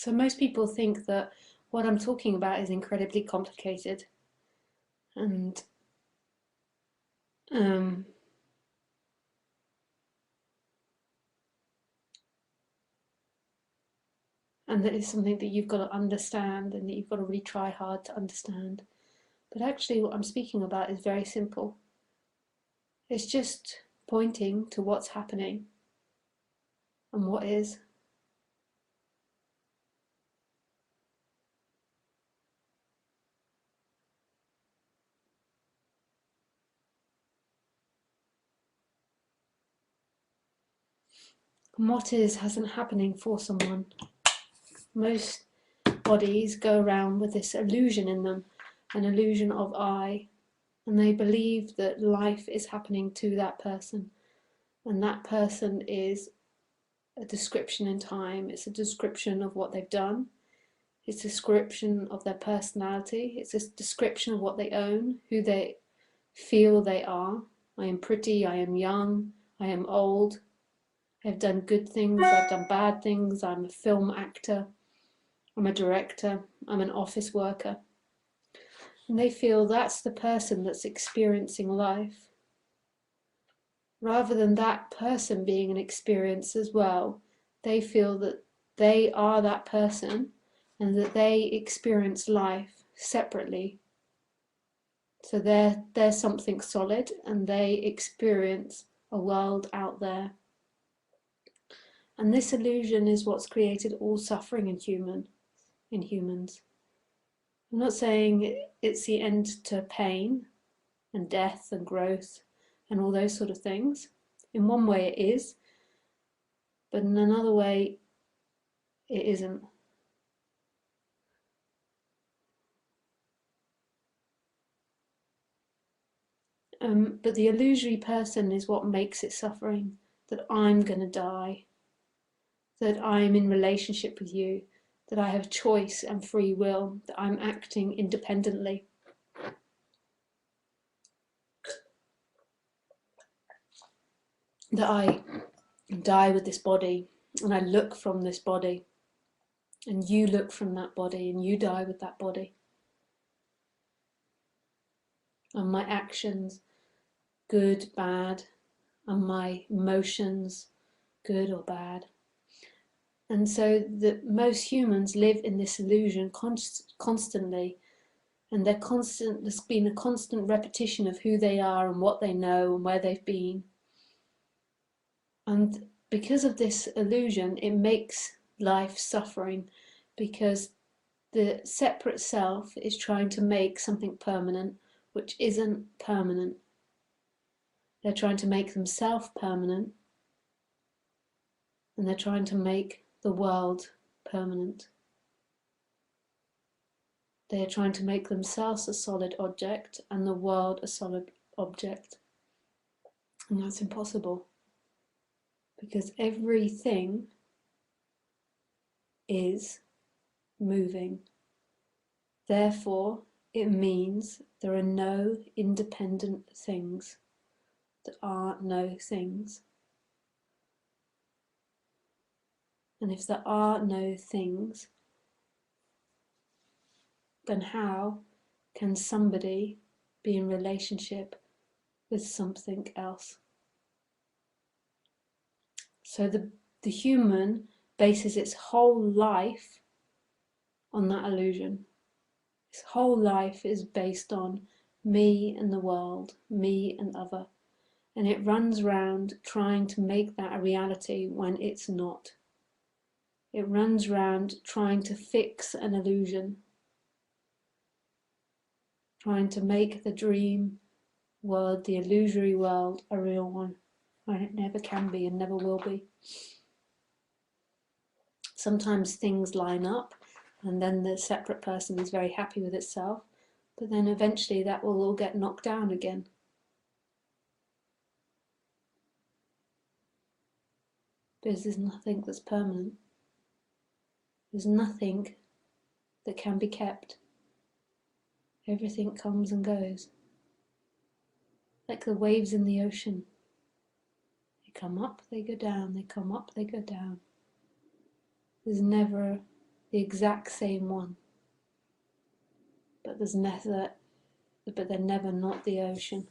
So most people think that what I'm talking about is incredibly complicated, and um, and that it's something that you've got to understand and that you've got to really try hard to understand. But actually what I'm speaking about is very simple. It's just pointing to what's happening and what is. And what is hasn't happening for someone. Most bodies go around with this illusion in them, an illusion of I, and they believe that life is happening to that person, and that person is a description in time. It's a description of what they've done. It's a description of their personality. It's a description of what they own, who they feel they are. I am pretty, I am young, I am old, I've done good things, I've done bad things, I'm a film actor, I'm a director, I'm an office worker. And they feel that's the person that's experiencing life. Rather than that person being an experience as well, they feel that they are that person and that they experience life separately. So they're something solid and they experience a world out there. And this illusion is what's created all suffering in humans. I'm not saying it's the end to pain and death and growth and all those sort of things. In one way it is, but in another way it isn't. But the illusory person is what makes it suffering, that I'm going to die, that I'm in relationship with you, that I have choice and free will, that I'm acting independently. That I die with this body and I look from this body and you look from that body and you die with that body. And my actions, good, bad, and my emotions, good or bad. And so that most humans live in this illusion constantly, and there's been a constant repetition of who they are and what they know and where they've been. And because of this illusion, it makes life suffering, because the separate self is trying to make something permanent which isn't permanent. They're trying to make themselves permanent, and they're trying to make the world permanent. They are trying to make themselves a solid object and the world a solid object. And that's impossible, because everything is moving. Therefore, it means there are no independent things. There are no things. And if there are no things, then how can somebody be in relationship with something else? So the human bases its whole life on that illusion. Its whole life is based on me and the world, me and other. And it runs round trying to make that a reality when it's not. It runs round trying to fix an illusion, trying to make the dream world, the illusory world, a real one, when it never can be and never will be. Sometimes things line up and then the separate person is very happy with itself, but then eventually that will all get knocked down again. Because there's nothing that's permanent. There's nothing that can be kept. Everything comes and goes. Like the waves in the ocean. They come up, they go down, they come up, they go down. There's never the exact same one. But they're never not the ocean.